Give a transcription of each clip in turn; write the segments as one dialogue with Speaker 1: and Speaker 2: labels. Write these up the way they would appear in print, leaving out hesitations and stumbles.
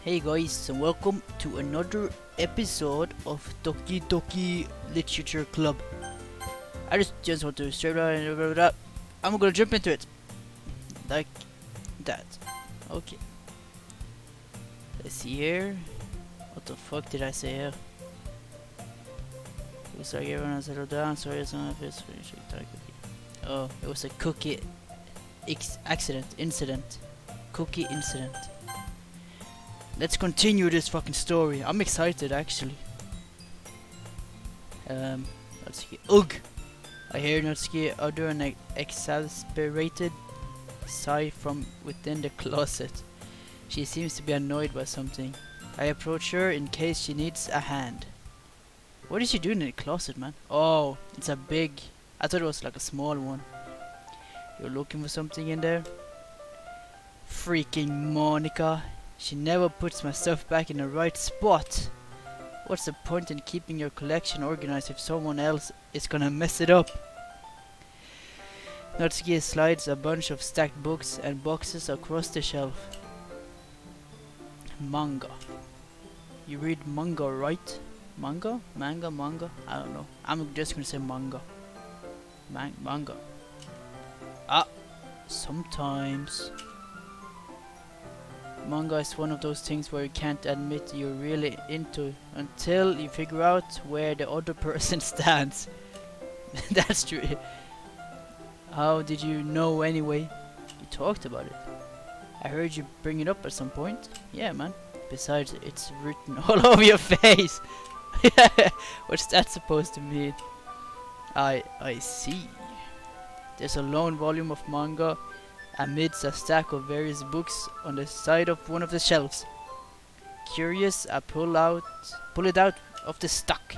Speaker 1: Hey guys, and welcome to another episode of Doki Literature Club. I just want to straight out. I'm gonna jump into it like that. Okay. Let's see here. What the fuck did I say here? Looks like everyone has settled down. Sorry, it's not a Oh, it was a cookie incident. Cookie incident. Let's continue this fucking story. I'm excited actually. Natsuki. Ugh! I hear Natsuki utter an exasperated sigh from within the closet. She seems to be annoyed by something. I approach her in case she needs a hand. What is she doing in the closet, man? Oh, it's a big... I thought it was like a small one. You're looking for something in there? Freaking Monica. She never puts my stuff back in the right spot. What's the point in keeping your collection organized if someone else is gonna mess it up? Natsuki slides a bunch of stacked books and boxes across the shelf. Manga. You read manga, right? Manga? Manga? I don't know. I'm just gonna say manga. Manga. Ah, sometimes. Manga is one of those things where you can't admit you're really into until you figure out where the other person stands. That's true. How did you know anyway? You talked about it. I heard you bring it up at some point. Yeah, man. Besides, it's written all over your face. What's that supposed to mean? I see. There's a lone volume of manga amidst a stack of various books on the side of one of the shelves. Curious, I pull it out of the stack.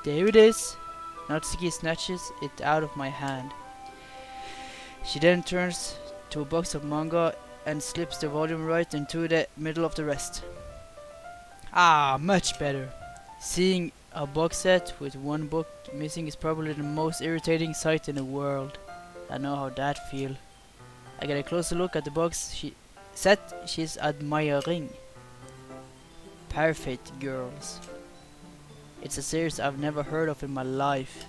Speaker 1: There it is. Natsuki snatches it out of my hand. She then turns to a box of manga and slips the volume right into the middle of the rest. Ah, much better. Seeing a box set with one book missing is probably the most irritating sight in the world. I know how that feels. I get a closer look at the box she's admiring. Perfect Girls. It's a series I've never heard of in my life.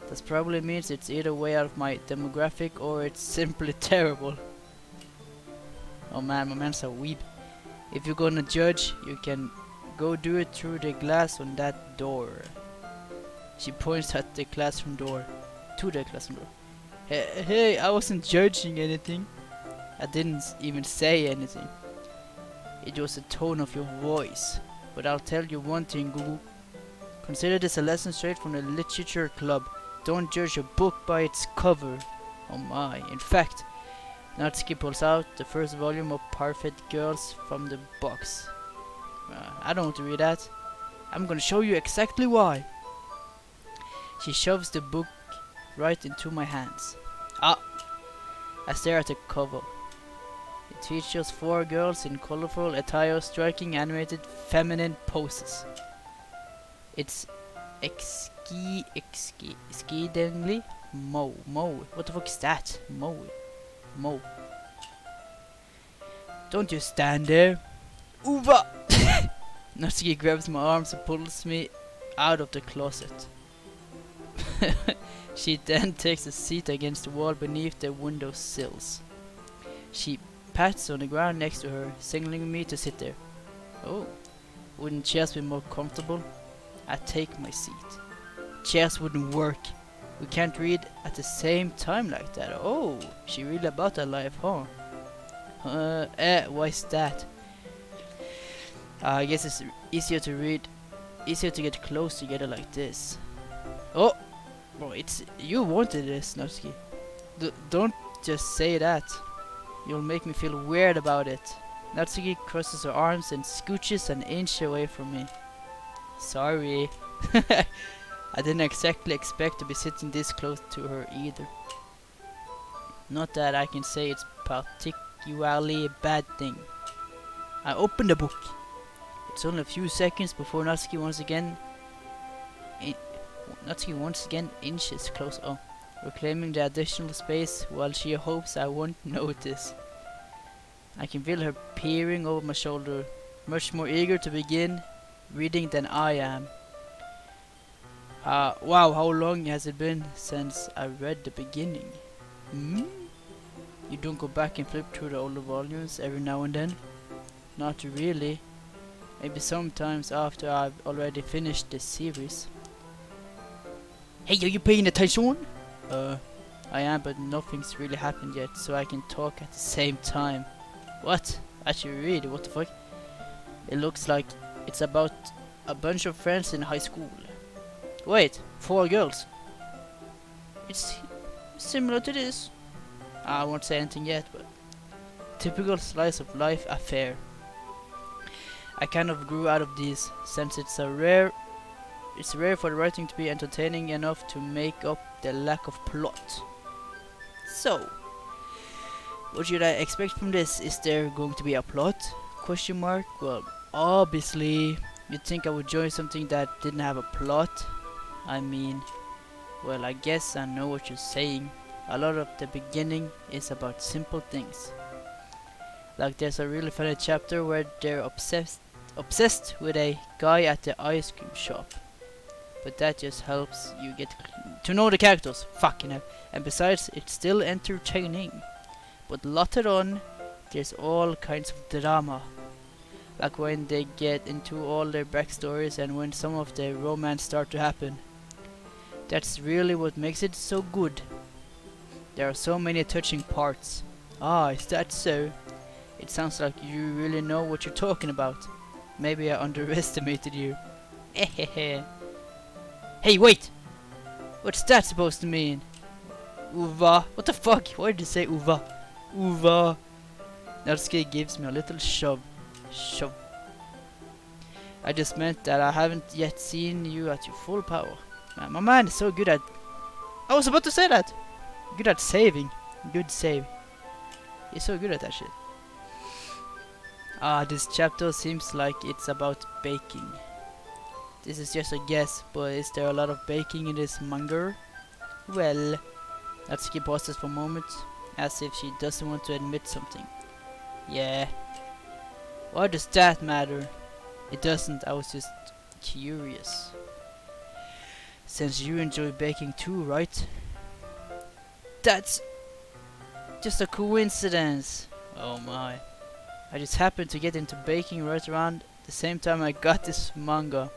Speaker 1: This probably means it's either way out of my demographic or it's simply terrible. Oh man, my man's a weeb. If you're gonna judge, you can go do it through the glass on that door. She points at the classroom door. To the classroom door. Hey, I wasn't judging anything. I didn't even say anything. It was the tone of your voice. But I'll tell you one thing, Gugu. Consider this a lesson straight from the literature club. Don't judge a book by its cover. Oh my. In fact, Natsuki pulls out the first volume of Perfect Girls from the box. I don't want to read that. I'm gonna show you exactly why. She shoves the book right into my hands. Ah! I stare at the cover. It features 4 girls in colorful attire striking animated feminine poses. It's exceedingly Mo. What the fuck is that? Mo. Don't just stand there. Uva! Natsuki grabs my arms and pulls me out of the closet. She then takes a seat against the wall beneath the window sills. She pats on the ground next to her, signaling me to sit there. Oh, wouldn't chairs be more comfortable? I take my seat. Chairs wouldn't work. We can't read at the same time like that. Oh, she really about that life, huh? Why's that? I guess it's easier to get close together like this. Oh! Bro, it's you wanted this, Natsuki. Don't just say that. You'll make me feel weird about it. Natsuki crosses her arms and scooches an inch away from me. Sorry. I didn't exactly expect to be sitting this close to her either. Not that I can say it's particularly a bad thing. I open the book. It's only a few seconds before Natsuki once again inches closer, reclaiming the additional space while she hopes I won't notice. I can feel her peering over my shoulder, much more eager to begin reading than I am. Wow, how long has it been since I read the beginning? Hmm? You don't go back and flip through the older volumes every now and then? Not really. Maybe sometimes after I've already finished the series. Hey, are you paying attention? I am, but nothing's really happened yet, so I can talk at the same time. What? Actually, really? What the fuck? It looks like it's about a bunch of friends in high school. Wait, 4 girls. It's similar to this. I won't say anything yet, but typical slice of life affair. I kind of grew out of these, since it's rare for the writing to be entertaining enough to make up the lack of plot. So, what should I expect from this? Is there going to be a plot? Question mark. Well, obviously, you'd think I would join something that didn't have a plot. I mean, well, I guess I know what you're saying. A lot of the beginning is about simple things. Like there's a really funny chapter where they're obsessed with a guy at the ice cream shop. But that just helps you get to know the characters. Fucking hell. And besides, it's still entertaining. But later on, there's all kinds of drama. Like when they get into all their backstories and when some of the romance start to happen. That's really what makes it so good. There are so many touching parts. Ah, is that so? It sounds like you really know what you're talking about. Maybe I underestimated you. Hehehe. Hey, wait! What's that supposed to mean? Uva. What the fuck? Why did you say uva? Uva. Natsuki gives me a little shove. Shove. I just meant that I haven't yet seen you at your full power. Man, my man is so good at... I was about to say that! Good at saving. Good save. He's so good at that shit. This chapter seems like it's about baking. This is just a guess, but is there a lot of baking in this manga? Well, Natsuki pauses for a moment, as if she doesn't want to admit something. Yeah. Why does that matter? It doesn't, I was just curious. Since you enjoy baking too, right? That's just a coincidence. Oh my. I just happened to get into baking right around the same time I got this manga.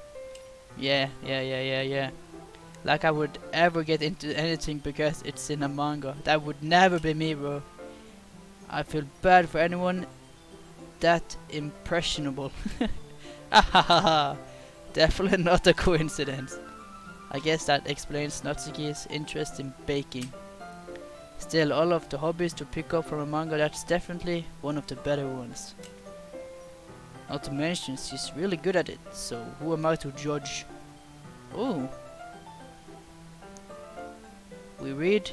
Speaker 1: Yeah. Like I would ever get into anything because it's in a manga. That would never be me, bro. I feel bad for anyone that impressionable. Ahaha. Definitely not a coincidence. I guess that explains Natsuki's interest in baking. Still, all of the hobbies to pick up from a manga, that's definitely one of the better ones. Not to mention, she's really good at it, so who am I to judge? Oh. We read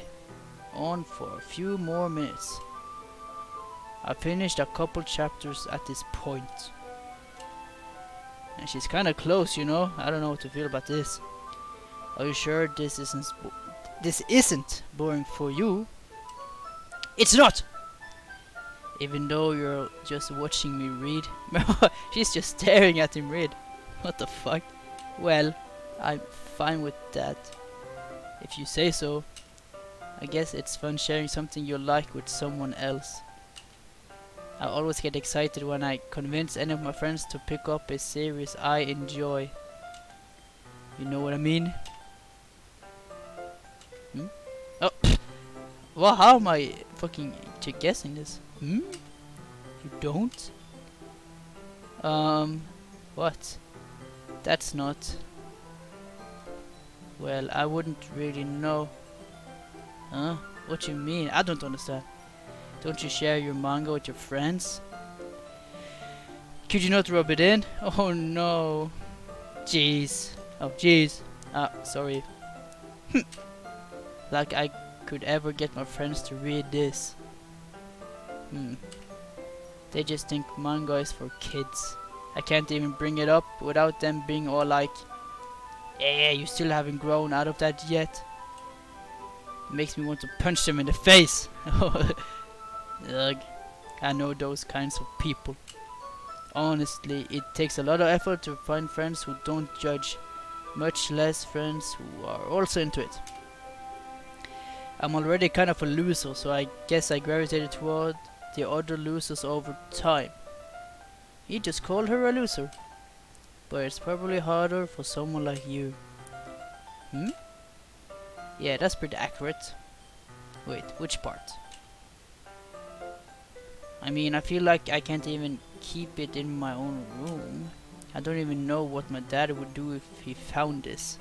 Speaker 1: on for a few more minutes. I finished a couple chapters at this point. And she's kinda close, you know? I don't know what to feel about this. Are you sure this isn't boring for you? It's not! Even though you're just watching me read. She's just staring at him read. What the fuck? Well, I'm fine with that. If you say so. I guess it's fun sharing something you like with someone else. I always get excited when I convince any of my friends to pick up a series I enjoy. You know what I mean? Oh, well, how am I fucking guessing this? You don't? What? That's not. Well, I wouldn't really know. Huh? What you mean? I don't understand. Don't you share your manga with your friends? Could you not rub it in? Oh no. Jeez. Oh jeez. Sorry. Like I could ever get my friends to read this. They just think manga is for kids. I can't even bring it up without them being all like, yeah, you still haven't grown out of that yet. It makes me want to punch them in the face. Ugh. I know those kinds of people. Honestly, it takes a lot of effort to find friends who don't judge, much less friends who are also into it. I'm already kind of a loser, so I guess I gravitated toward the other losers over time. He just called her a loser. But it's probably harder for someone like you. Hmm? Yeah, that's pretty accurate. Wait, which part? I mean, I feel like I can't even keep it in my own room. I don't even know what my dad would do if he found this.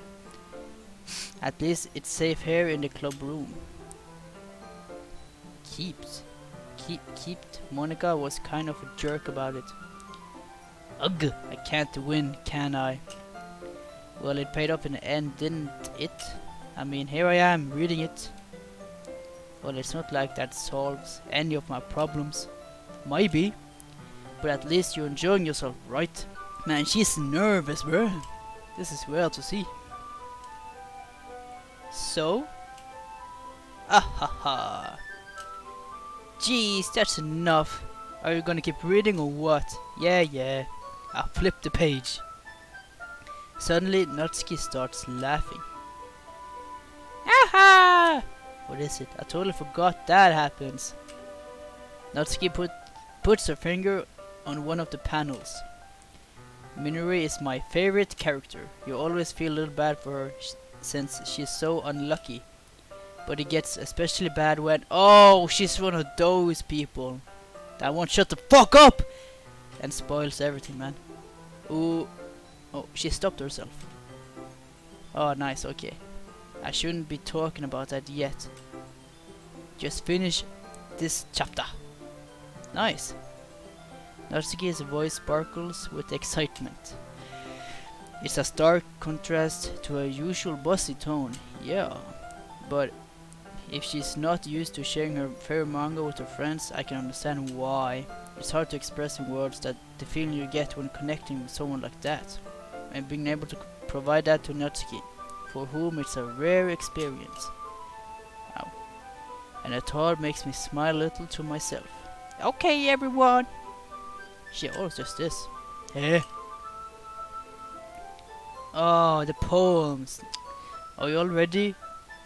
Speaker 1: At least it's safe here in the club room. Keeped. Monica was kind of a jerk about it. Ugh, I can't win, can I? Well, it paid off in the end, didn't it? I mean, here I am, reading it. Well, it's not like that solves any of my problems. Maybe. But at least you're enjoying yourself, right? Man, she's nervous, bro. This is well to see. So? Ahaha. Jeez, that's enough. Are you gonna keep reading or what? Yeah. I'll flip the page. Suddenly, Natsuki starts laughing. Aha! What is it? I totally forgot that happens. Natsuki puts her finger on one of the panels. Minori is my favorite character. You always feel a little bad for her since she's so unlucky. But it gets especially bad when... Oh, she's one of those people that won't shut the fuck up! And spoils everything, man. Ooh. Oh, she stopped herself. Oh, nice, okay. I shouldn't be talking about that yet. Just finish this chapter. Nice. Natsuki's voice sparkles with excitement. It's a stark contrast to her usual bossy tone, yeah. But if she's not used to sharing her favorite manga with her friends, I can understand why. It's hard to express in words that the feeling you get when connecting with someone like that. And being able to provide that to Natsuki, for whom it's a rare experience. Ow. And the thought makes me smile a little to myself. Okay, everyone! She always does this. Eh? Oh, the poems. Are you all ready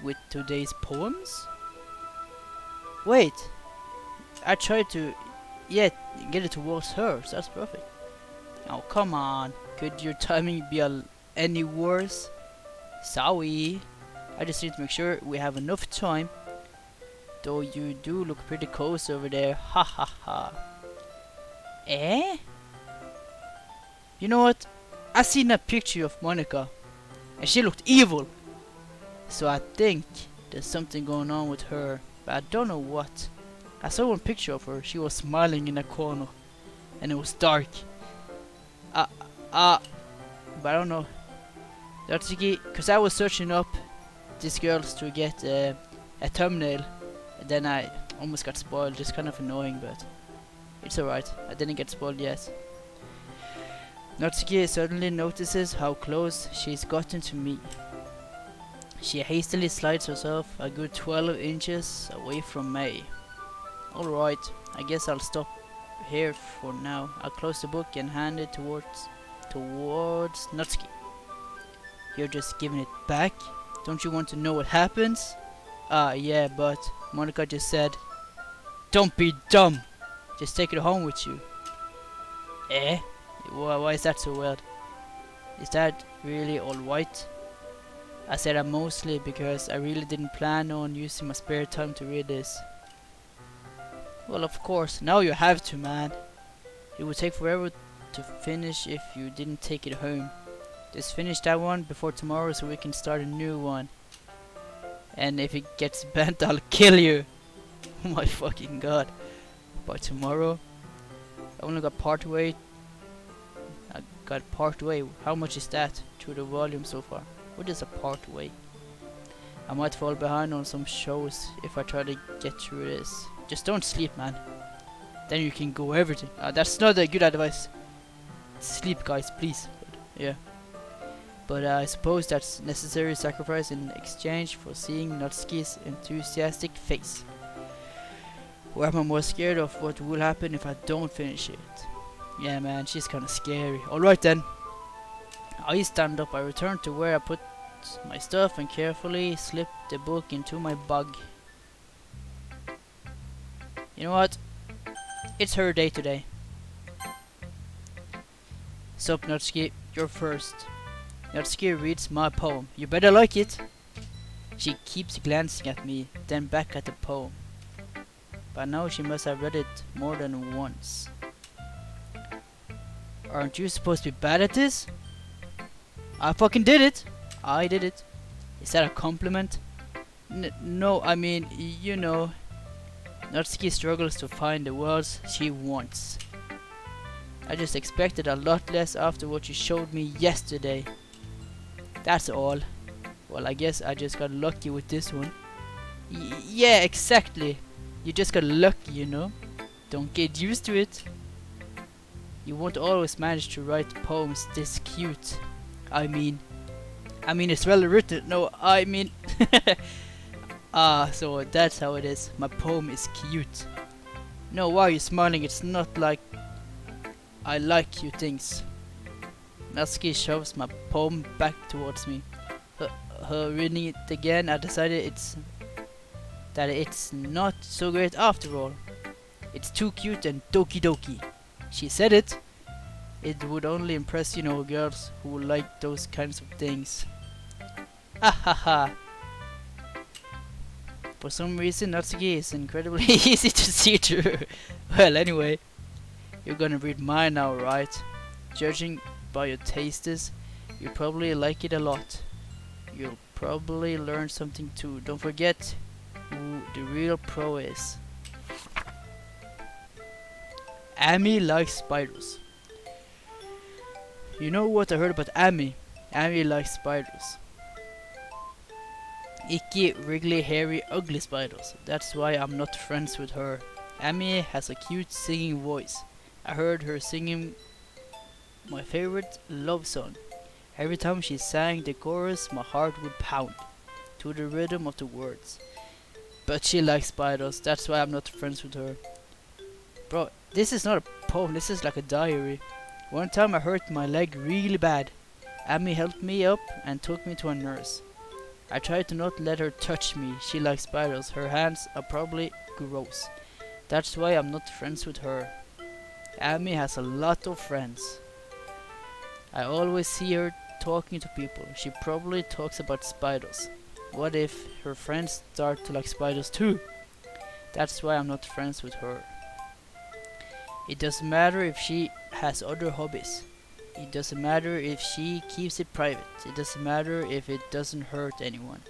Speaker 1: with today's poems? Wait, I tried to get it towards her, so that's perfect. Oh, come on. Could your timing be any worse? Sorry. I just need to make sure we have enough time. Though you do look pretty cozy over there. Ha ha ha. Eh? You know what? I seen a picture of Monica and she looked evil. So I think there's something going on with her, but I don't know what. I saw one picture of her. She was smiling in a corner and it was dark. But I don't know. Natsuki, cause I was searching up these girls to get a thumbnail, and then I almost got spoiled. It's kind of annoying, but it's alright. I didn't get spoiled yet. Natsuki suddenly notices how close she's gotten to me. She hastily slides herself a good 12 inches away from me. Alright, I guess I'll stop here for now. I'll close the book and hand it towards Natsuki. You're just giving it back? Don't you want to know what happens? Yeah, but Monica just said, don't be dumb. Just take it home with you. Eh? Why is that so weird? Is that really alright? I said that mostly because I really didn't plan on using my spare time to read this. Well, of course, now you have to, man. It would take forever to finish if you didn't take it home. Just finish that one before tomorrow so we can start a new one. And if it gets bent, I'll kill you. Oh my fucking god. By tomorrow? I only got part way. I got part way. How much is that through the volume so far? What is a part way? I might fall behind on some shows if I try to get through this. Just don't sleep, man. Then you can go everything. That's not a good advice. Sleep, guys, please. But, yeah. But I suppose that's necessary sacrifice in exchange for seeing Natsuki's enthusiastic face. Or am I more scared of what will happen if I don't finish it? Yeah man, she's kinda scary. Alright then. I stand up, I return to where I put my stuff and carefully slip the book into my bag. You know what? It's her day today. Sup Natsuki, you're first. Natsuki reads my poem. You better like it. She keeps glancing at me, then back at the poem. By now she must have read it more than once. Aren't you supposed to be bad at this? I fucking did it! I did it. Is that a compliment? No, I mean, you know. Natsuki struggles to find the words she wants. I just expected a lot less after what you showed me yesterday. That's all. Well, I guess I just got lucky with this one. Yeah, exactly. You just got lucky, you know. Don't get used to it. You won't always manage to write poems this cute. I mean it's well written. No, I mean so that's how it is. My poem is cute. No, why are you smiling? It's not like I like cute things. Natsuki shoves my poem back towards me. Her reading it again, I decided it's not so great after all. It's too cute and doki doki. She said it. It would only impress, you know, girls who like those kinds of things. Ahaha. For some reason, Natsuki is incredibly easy to see through. Well, anyway, you're gonna read mine now, right? Judging by your tastes, you probably like it a lot. You'll probably learn something too. Don't forget who the real pro is. Amy likes spiders. You know what I heard about Amy? Amy likes spiders. Icky, wriggly, hairy, ugly spiders. That's why I'm not friends with her. Amy has a cute singing voice. I heard her singing my favorite love song. Every time she sang the chorus, my heart would pound to the rhythm of the words. But she likes spiders. That's why I'm not friends with her. Bro, this is not a poem. This is like a diary. One time I hurt my leg really bad. Amy helped me up and took me to a nurse. I tried to not let her touch me. She likes spiders. Her hands are probably gross. That's why I'm not friends with her. Amy has a lot of friends. I always see her talking to people. She probably talks about spiders. What if her friends start to like spiders too? That's why I'm not friends with her. It doesn't matter if she has other hobbies. It doesn't matter if she keeps it private. It doesn't matter if it doesn't hurt anyone.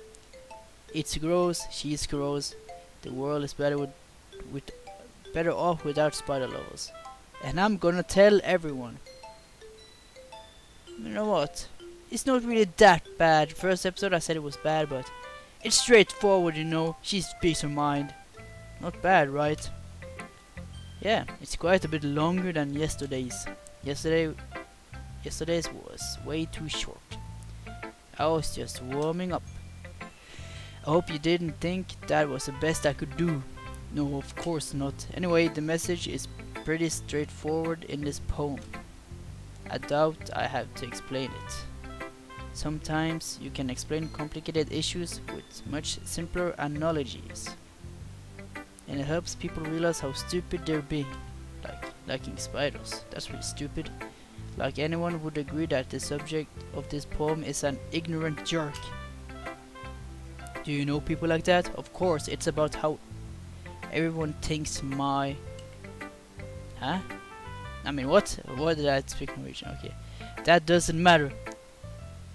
Speaker 1: It's gross, she's gross. The world is better better off without spider lovers. And I'm gonna tell everyone. You know what? It's not really that bad. First episode I said it was bad, but it's straightforward, you know. She speaks her mind. Not bad, right? Yeah, it's quite a bit longer than yesterday's. Yesterday's was way too short. I was just warming up. I hope you didn't think that was the best I could do. No, of course not. Anyway, the message is pretty straightforward in this poem. I doubt I have to explain it. Sometimes you can explain complicated issues with much simpler analogies. And it helps people realize how stupid they're being. Like liking spiders. That's really stupid. Like anyone would agree that the subject of this poem is an ignorant jerk. Do you know people like that? Of course, it's about how everyone thinks my... Huh? I mean, what? What did I speak Norwegian? Okay. That doesn't matter.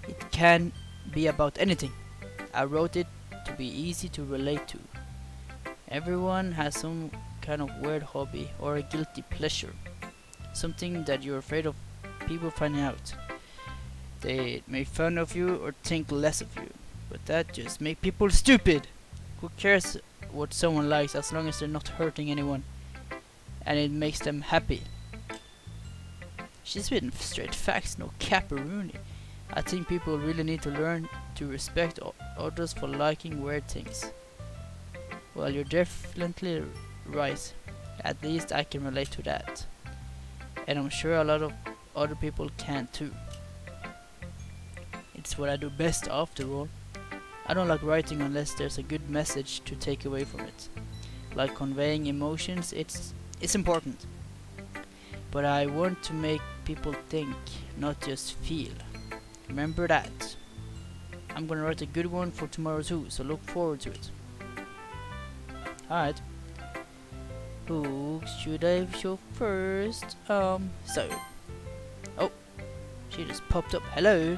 Speaker 1: It can be about anything. I wrote it to be easy to relate to. Everyone has some kind of weird hobby or a guilty pleasure. Something that you're afraid of people finding out. They make fun of you or think less of you. But that just makes people stupid. Who cares what someone likes as long as they're not hurting anyone and it makes them happy? She's spitting straight facts, no caparoonie. I think people really need to learn to respect others for liking weird things. Well, you're definitely Right. At least I can relate to that. And I'm sure a lot of other people can too. It's what I do best after all. I don't like writing unless there's a good message to take away from it. Like conveying emotions, it's important. But I want to make people think, not just feel. Remember that. I'm gonna write a good one for tomorrow too, so look forward to it. Alright. Who should I show first? So. Oh, she just popped up. Hello.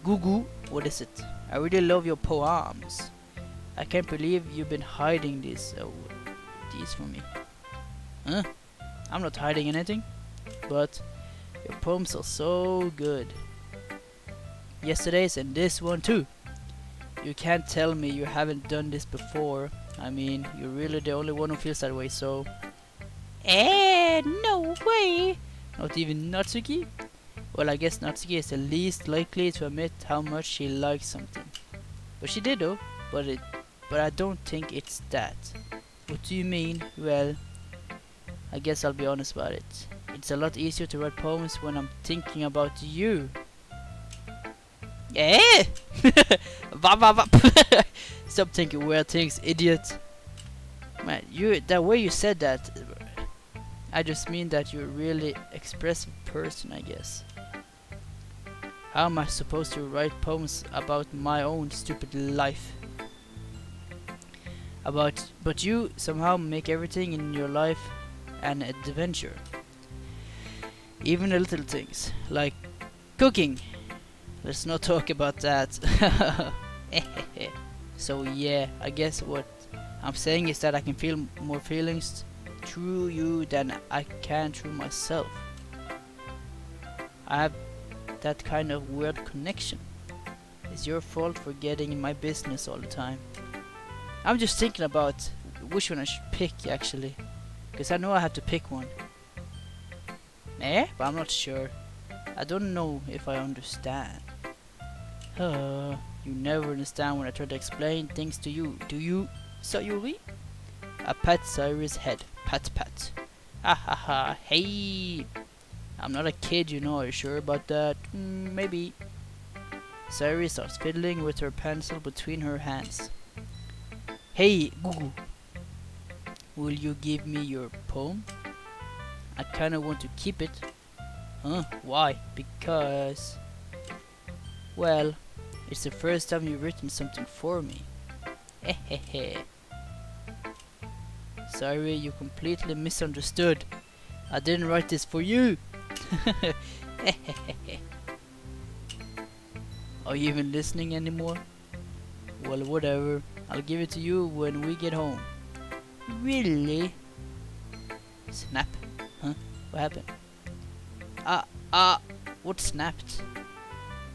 Speaker 1: Gugu, what is it? I really love your poems. I can't believe you've been hiding these from me. Huh? I'm not hiding anything, but your poems are so good. Yesterday's and this one too. You can't tell me you haven't done this before. I mean, you're really the only one who feels that way, so... no way! Not even Natsuki? Well, I guess Natsuki is the least likely to admit how much she likes something. But she did though, but I don't think it's that. What do you mean? Well, I guess I'll be honest about it. It's a lot easier to write poems when I'm thinking about you. Eh? Stop thinking weird things, idiot. Man, the way you said that, I just mean that you're a really expressive person, I guess. How am I supposed to write poems about my own stupid life? But you somehow make everything in your life an adventure. Even the little things, like cooking. Let's not talk about that. So yeah, I guess what I'm saying is that I can feel more feelings through you than I can through myself. I have that kind of weird connection. It's your fault for getting in my business all the time. I'm just thinking about which one I should pick actually, because I know I have to pick one. But I'm not sure. I don't know if I understand. You never understand when I try to explain things to you, do you, Sayuri? I pat Sayuri's head. Pat pat. Ha ha ha, hey! I'm not a kid, you know, are you sure about that? Maybe. Sayuri starts fiddling with her pencil between her hands. Hey, Gugu! Will you give me your poem? I kinda want to keep it. Huh? Why? Because... well, it's the first time you've written something for me. Hehehe. Sorry, you completely misunderstood. I didn't write this for you. Are you even listening anymore? Well, whatever. I'll give it to you when we get home. Really? Snap. Huh? What happened? What snapped?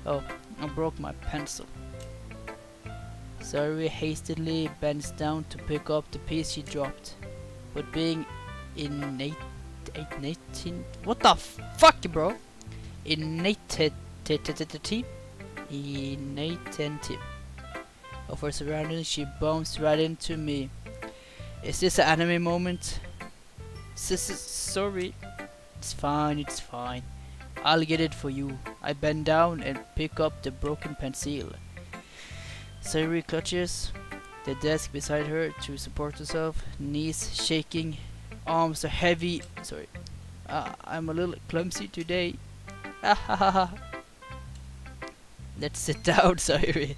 Speaker 1: Oh, I broke my pencil. Sayuri hastily bends down to pick up the piece she dropped. But being what the fuck, bro? Inattentive of her surroundings, she bumps right into me. Is this an anime moment? Sorry. It's fine. I'll get it for you. I bend down and pick up the broken pencil. Sayuri clutches the desk beside her to support herself, knees shaking, arms are heavy. Sorry. I'm a little clumsy today. Let's sit down, Sayuri.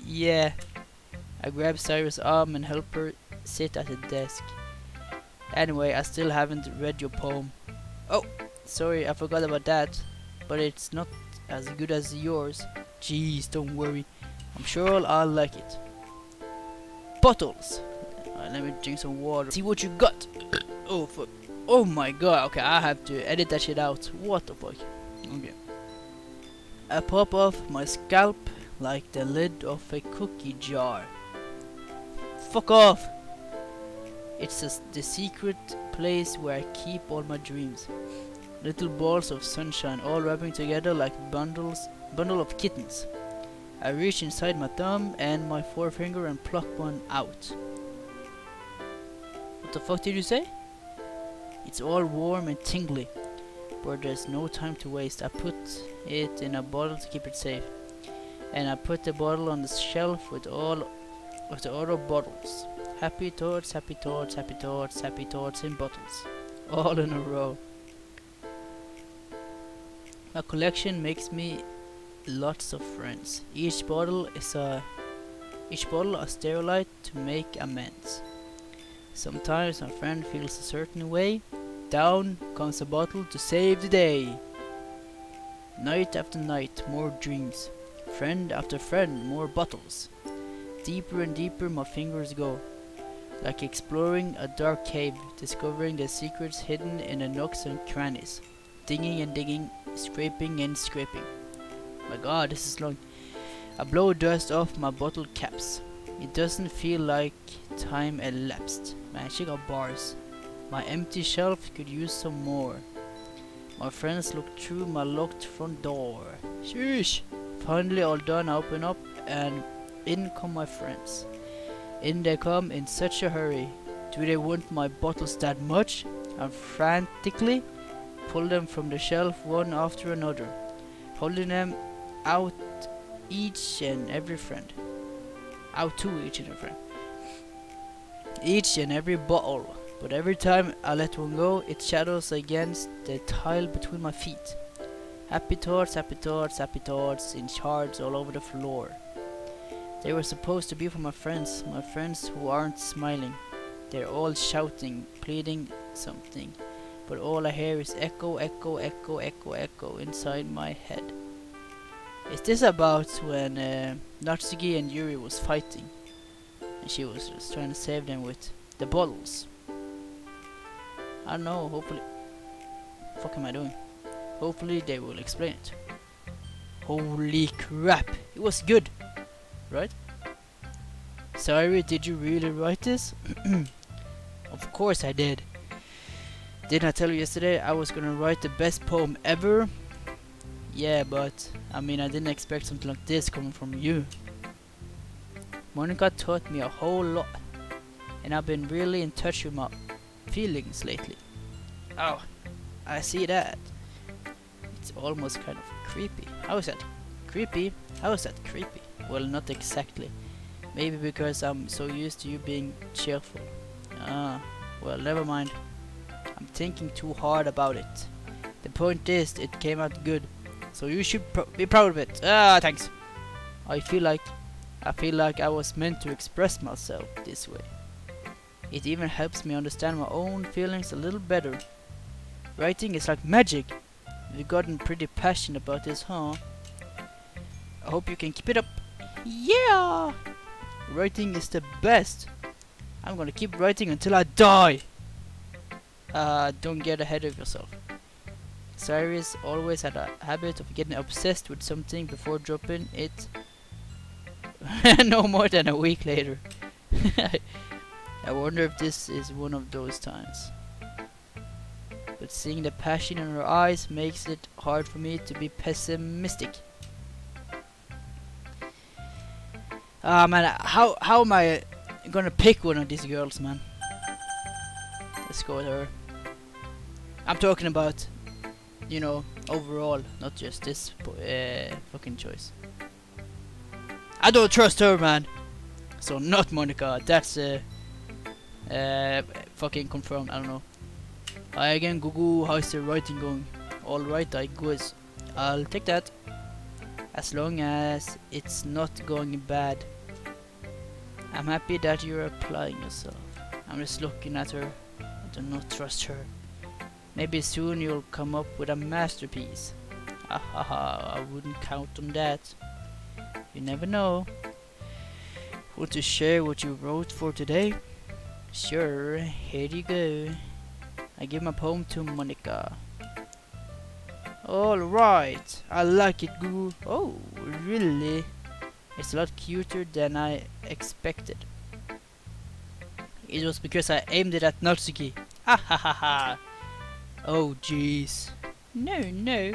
Speaker 1: Yeah. I grab Sayuri's arm and help her sit at the desk. Anyway, I still haven't read your poem. Oh, sorry, I forgot about that. But it's not as good as yours. Jeez, don't worry. I'm sure I'll like it. Bottles. Let me drink some water. See what you got. Oh fuck. Oh my god. Okay, I have to edit that shit out. What the fuck? Okay. I pop off my scalp like the lid of a cookie jar. Fuck off. It's the secret place where I keep all my dreams. Little balls of sunshine all rubbing together like bundle of kittens. I reach inside my thumb and my forefinger and pluck one out. What the fuck did you say? It's all warm and tingly, but there's no time to waste. I put it in a bottle to keep it safe, and I put the bottle on the shelf with all of the other bottles. Happy thoughts, happy thoughts, happy thoughts, happy thoughts in bottles, all in a row. My collection makes me lots of friends. Each bottle a sterilite to make amends. Sometimes my friend feels a certain way. Down comes a bottle to save the day. Night after night, more dreams. Friend after friend, more bottles. Deeper and deeper my fingers go, like exploring a dark cave, discovering the secrets hidden in the nooks and crannies. Digging and digging, scraping and scraping. My god, this is long. I blow dust off my bottle caps. It doesn't feel like time elapsed. Man, she got bars. My empty shelf could use some more. My friends look through my locked front door. Sheesh! Finally all done, I open up and in come my friends. In they come in such a hurry. Do they want my bottles that much? I frantically pull them from the shelf one after another, holding them out each and every friend. Out to each and every friend. Each and every bottle. But every time I let one go, it shadows against the tile between my feet. Happy thoughts, happy thoughts, happy thoughts in shards all over the floor. They were supposed to be for my friends who aren't smiling. They're all shouting, pleading something. But all I hear is echo, echo, echo, echo, echo inside my head. Is this about when Natsuki and Yuri was fighting? And she was just trying to save them with the bottles. I don't know, hopefully... What am I doing? Hopefully they will explain it. Holy crap! It was good! Right? Sorry, did you really write this? Of course I did. Didn't I tell you yesterday I was gonna write the best poem ever? Yeah, but I mean I didn't expect something like this coming from you. Monica taught me a whole lot, and I've been really in touch with my feelings lately. Oh, I see that. It's almost kind of creepy. How is that? Creepy? How is that creepy? Well, not exactly. Maybe because I'm so used to you being cheerful. Ah, well, never mind. I'm thinking too hard about it. The point is, it came out good, so you should be proud of it. Ah, thanks. I feel like I was meant to express myself this way. It even helps me understand my own feelings a little better. Writing is like magic. You've gotten pretty passionate about this, huh? I hope you can keep it up. Yeah! Writing is the best. I'm gonna keep writing until I die. Don't get ahead of yourself. Cyrus always had a habit of getting obsessed with something before dropping it no more than a week later. I wonder if this is one of those times. But seeing the passion in her eyes makes it hard for me to be pessimistic. Man, how am I gonna pick one of these girls, man? Let's go with her. I'm talking about, you know, overall, not just this fucking choice. I don't trust her, man. So not Monica. That's fucking confirmed. I don't know. I again Google, how's the writing going? Alright, I guess. I'll take that. As long as it's not going bad. I'm happy that you're applying yourself. I'm just looking at her. I do not trust her. Maybe soon you'll come up with a masterpiece. Ahaha, I wouldn't count on that. You never know. Want to share what you wrote for today? Sure, here you go. I give my poem to Monica. Alright, I like it, Goo. Oh, really? It's a lot cuter than I expected. It was because I aimed it at Natsuki. Ha ha ha ha. Oh jeez. No.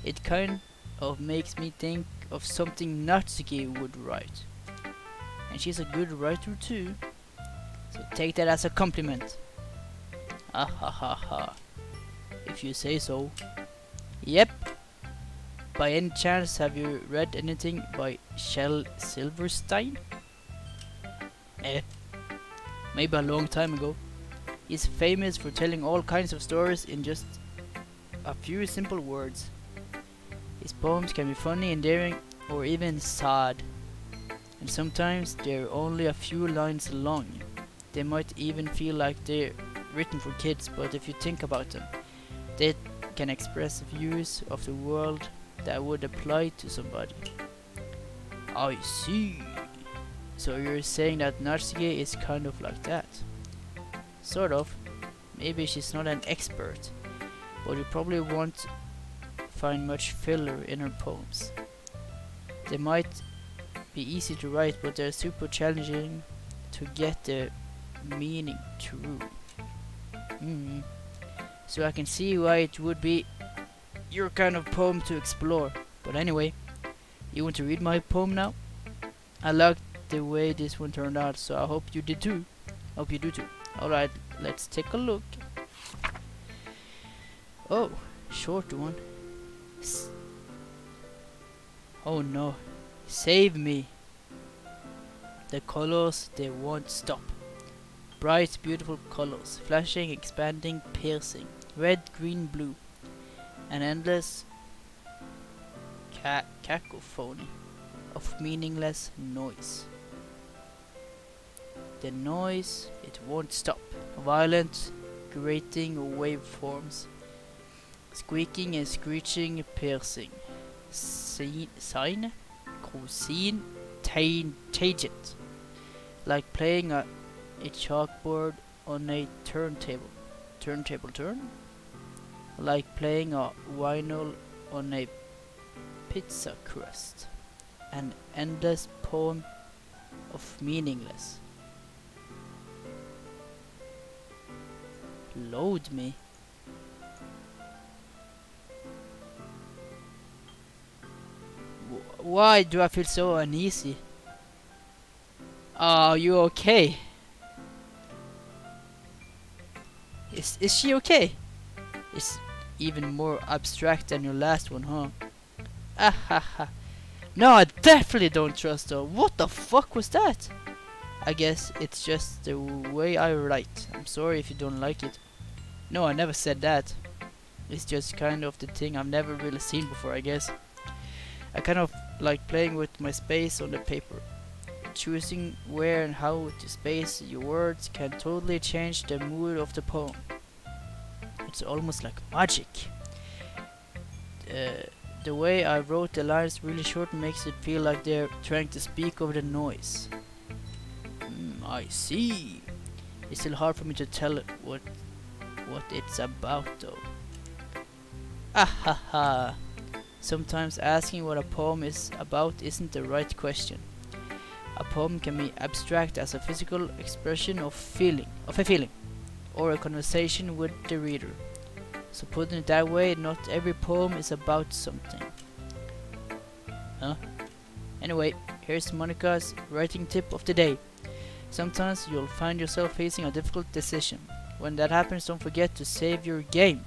Speaker 1: It kind of makes me think of something Natsuki would write. And she's a good writer too. So take that as a compliment. Ha ha ha ha. If you say so. Yep. By any chance, have you read anything by Shel Silverstein? Maybe a long time ago. He's famous for telling all kinds of stories in just a few simple words. His poems can be funny, endearing, or even sad. And sometimes they're only a few lines long. They might even feel like they're written for kids, but if you think about them, they can express views of the world that would apply to somebody. I see. So you're saying that Natsuki is kind of like that? Sort of. Maybe she's not an expert, but you probably won't find much filler in her poems. They might be easy to write, but they're super challenging to get the meaning true. So I can see why it would be your kind of poem to explore. But anyway, you want to read my poem now? I liked the way this one turned out, so I hope you did too. Hope you do too. Alright, let's take a look. Oh, short one. Oh no, save me. The colors, they won't stop. Bright, beautiful colors, flashing, expanding, piercing. Red, green, blue. An endless cacophony of meaningless noise. The noise, it won't stop. Violent, grating waveforms. Squeaking and screeching, piercing. Sine, cosine, tangent. Like playing a chalkboard on a turntable. Turntable turn? Like playing a vinyl on a pizza crust. An endless poem of meaningless. Load me. Why do I feel so uneasy? Are you okay? Is she okay? It's even more abstract than your last one, huh? Ahaha. No, I definitely don't trust her. What the fuck was that? I guess it's just the way I write. I'm sorry if you don't like it. No, I never said that. It's just kind of the thing I've never really seen before, I guess. I kind of like playing with my space on the paper. Choosing where and how to space your words can totally change the mood of the poem. It's almost like magic. The way I wrote the lines really short makes it feel like they're trying to speak over the noise. I see. It's still hard for me to tell what it's about though. Ahaha. Sometimes asking what a poem is about isn't the right question. A poem can be abstract as a physical expression of a feeling, or a conversation with the reader. So putting it that way, not every poem is about something. Huh? Anyway, here's Monica's writing tip of the day. Sometimes you'll find yourself facing a difficult decision. When that happens, don't forget to save your game.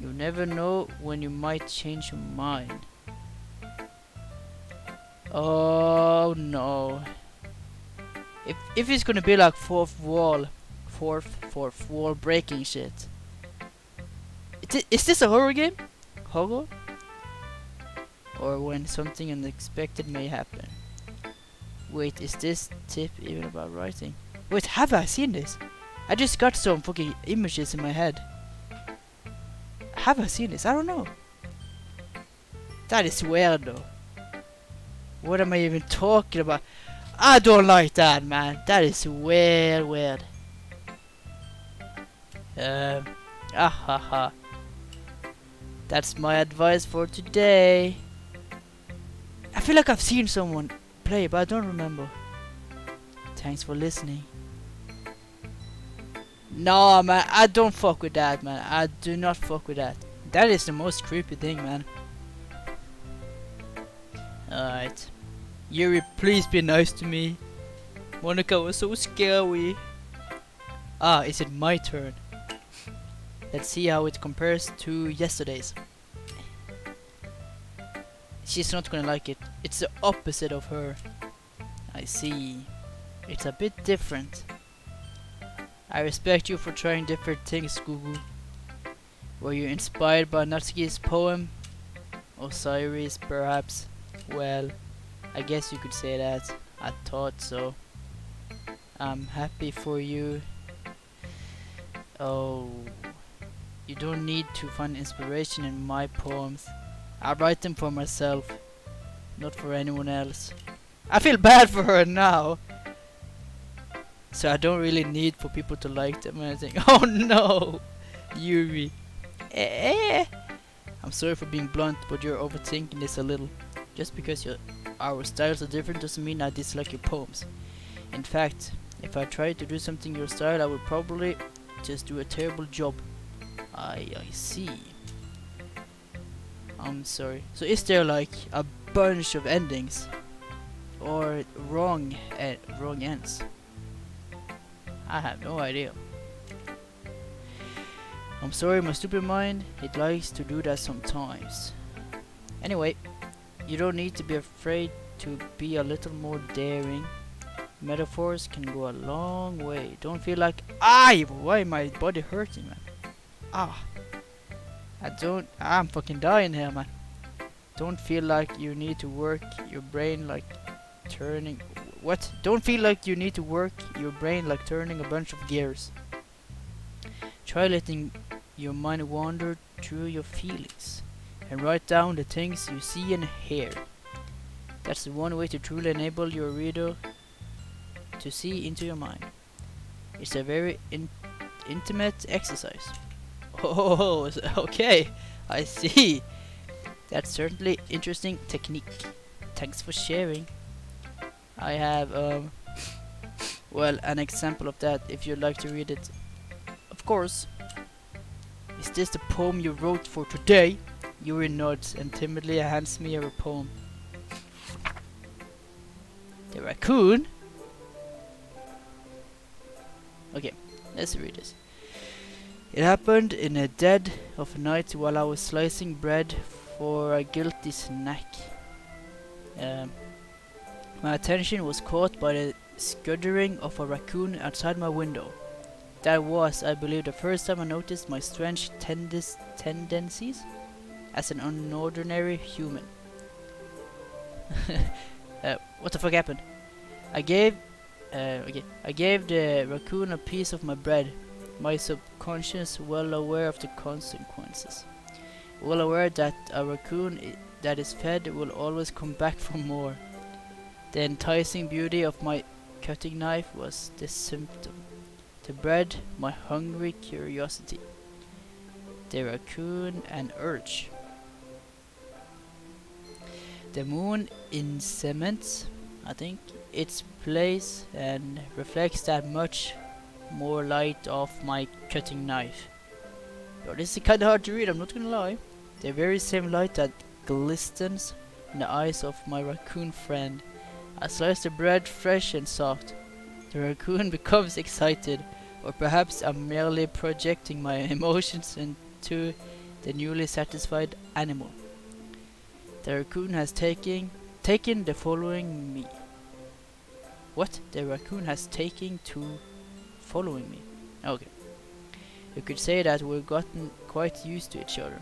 Speaker 1: You never know when you might change your mind. Oh no. If it's gonna be like fourth wall breaking shit. Is this a horror game? Horror? Or when something unexpected may happen. Wait, is this tip even about writing? Wait, have I seen this? I just got some fucking images in my head. Have I seen this? I don't know. That is weird though. What am I even talking about? I don't like that, man. That is weird. Ahaha. That's my advice for today. I feel like I've seen someone play, but I don't remember. Thanks for listening. No, man, I don't fuck with that, man. I do not fuck with that. That is the most creepy thing, man. Alright. Yuri, please be nice to me. Monica was so scary. Ah, is it my turn? Let's see how it compares to yesterday's. She's not gonna like it. It's the opposite of her. I see. It's a bit different. I respect you for trying different things, Gugu. Were you inspired by Natsuki's poem? Osiris, perhaps? Well, I guess you could say that. I thought so. I'm happy for you. Oh, you don't need to find inspiration in my poems. I write them for myself, not for anyone else. I feel bad for her now. So I don't really need for people to like them or anything. Oh no, Yuri. I'm sorry for being blunt, but you're overthinking this a little. Just because our styles are different doesn't mean I dislike your poems. In fact, if I tried to do something your style, I would probably just do a terrible job. I see. I'm sorry. So is there like a bunch of endings? Or wrong ends? I have no idea. I'm sorry, my stupid mind, it likes to do that sometimes. Anyway, you don't need to be afraid to be a little more daring. Metaphors can go a long way. Don't feel like, why my body hurting, man? I'm fucking dying here, man. Don't feel like you need to work your brain like turning, what? Don't feel like you need to work your brain like turning a bunch of gears. Try letting your mind wander through your feelings and write down the things you see and hear. That's the one way to truly enable your reader to see into your mind. It's a very intimate exercise. Oh, okay, I see. That's certainly interesting technique. Thanks for sharing. I have well, an example of that if you'd like to read it. Of course. Is this the poem you wrote for today? Yuri nods and timidly hands me her poem. The raccoon? Okay, let's read this. It happened in the dead of night while I was slicing bread for a guilty snack. My attention was caught by the scuttering of a raccoon outside my window. That was, I believe, the first time I noticed my strange tendencies as an unordinary human. What the fuck happened? I gave the raccoon a piece of my bread, my subconscious well aware of the consequences. Well aware that a raccoon that is fed will always come back for more. The enticing beauty of my cutting knife was the symptom. The bread, my hungry curiosity. The raccoon, an urge. The moon in cement, I think, its place and reflects that much more light off my cutting knife. But this is kinda hard to read, I'm not gonna lie. The very same light that glistens in the eyes of my raccoon friend. I slice the bread fresh and soft. The raccoon becomes excited, or perhaps I'm merely projecting my emotions into the newly satisfied animal. The raccoon has taken the following me. What? The raccoon has taken to following me. Okay. You could say that we've gotten quite used to each other.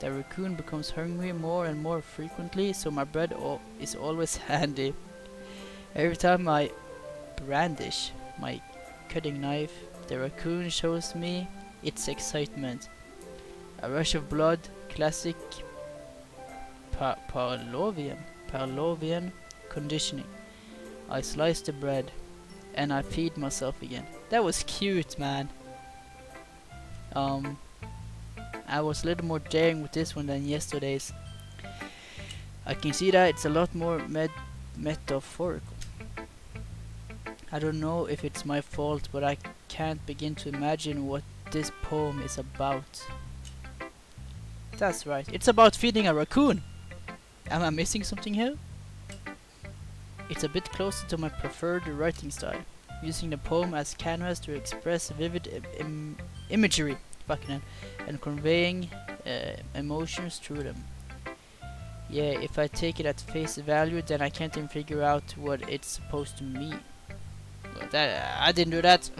Speaker 1: The raccoon becomes hungry more and more frequently, so my bread is always handy. Every time I brandish my cutting knife, the raccoon shows me its excitement. A rush of blood, classic Pavlovian conditioning. I slice the bread and I feed myself again. That was cute, man. I was a little more daring with this one than yesterday's. I can see that it's a lot more metaphorical. I don't know if it's my fault, but I can't begin to imagine what this poem is about. That's right, it's about feeding a raccoon. Am I missing something here? It's a bit closer to my preferred writing style, using the poem as canvas to express vivid imagery, fucking hell, and conveying emotions through them. Yeah, if I take it at face value, then I can't even figure out what it's supposed to mean. Well, I didn't do that.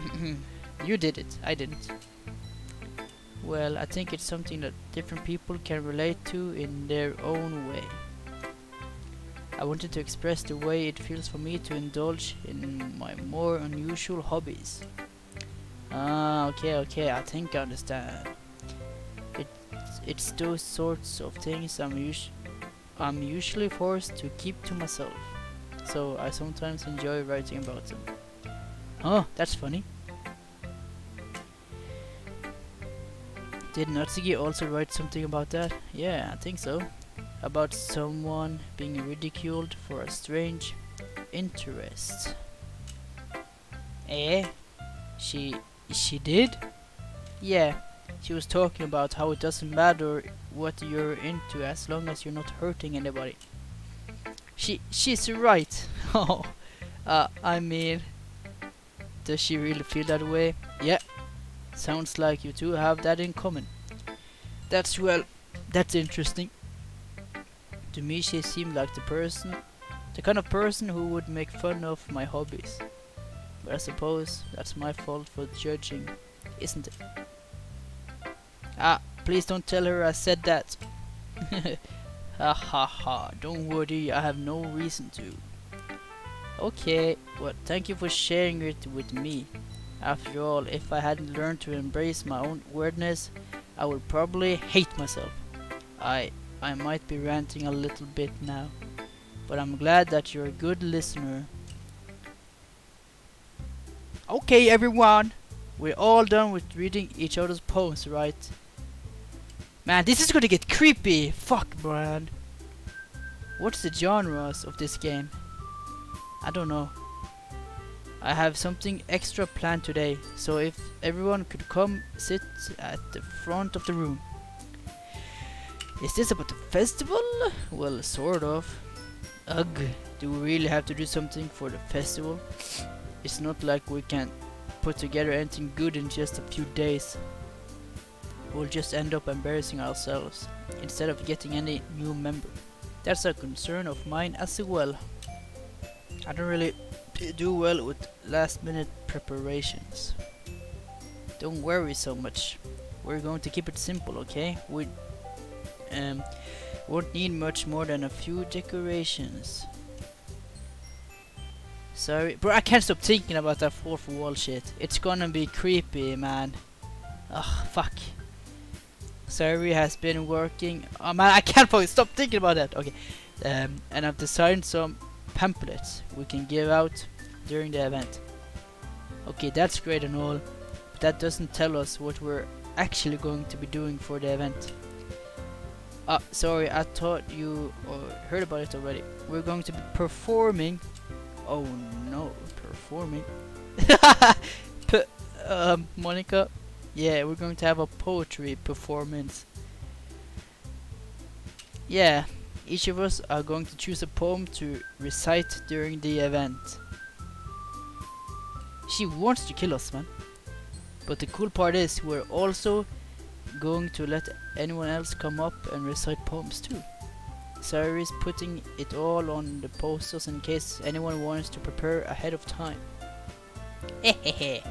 Speaker 1: You did it. I didn't. Well, I think it's something that different people can relate to in their own way. I wanted to express the way it feels for me to indulge in my more unusual hobbies. Ah, okay, I think I understand. It's those sorts of things I'm usually forced to keep to myself, so I sometimes enjoy writing about them. Oh, that's funny. Did Natsuki also write something about that? Yeah, I think so. About someone being ridiculed for a strange interest. Eh? She did? Yeah, she was talking about how it doesn't matter what you're into as long as you're not hurting anybody. She's right. Oh, I mean, does she really feel that way? Yeah, sounds like you two have that in common. That's interesting. To me, she seemed like the kind of person who would make fun of my hobbies. But I suppose that's my fault for judging, isn't it? Ah, please don't tell her I said that. Ha ha ha, don't worry, I have no reason to. Okay, well, thank you for sharing it with me. After all, if I hadn't learned to embrace my own weirdness, I would probably hate myself. I might be ranting a little bit now, but I'm glad that you're a good listener. Okay, everyone, we're all done with reading each other's poems, right? Man, this is gonna get creepy. Fuck, man. What's the genres of this game? I don't know. I have something extra planned today, so if everyone could come sit at the front of the room. Is this about the festival? Well, sort of. Ugh, do we really have to do something for the festival? It's not like we can put together anything good in just a few days. We'll just end up embarrassing ourselves instead of getting any new member. That's a concern of mine as well. I don't really do well with last minute preparations. Don't worry so much. We're going to keep it simple, okay? We won't need much more than a few decorations. Sorry, bro, I can't stop thinking about that fourth wall shit. It's gonna be creepy, man. Ugh, fuck. Sorry has been working. Oh man, I can't fucking stop thinking about that. Okay, and I've designed some pamphlets we can give out during the event. Okay, that's great and all, but that doesn't tell us what we're actually going to be doing for the event. Sorry, I thought you heard about it already. We're going to be performing. Oh no, performing. Monica. Yeah, we're going to have a poetry performance. Yeah, each of us are going to choose a poem to recite during the event. She wants to kill us, man. But the cool part is we're also going to let anyone else come up and recite poems too. Sarah is putting it all on the posters in case anyone wants to prepare ahead of time. Hehehe.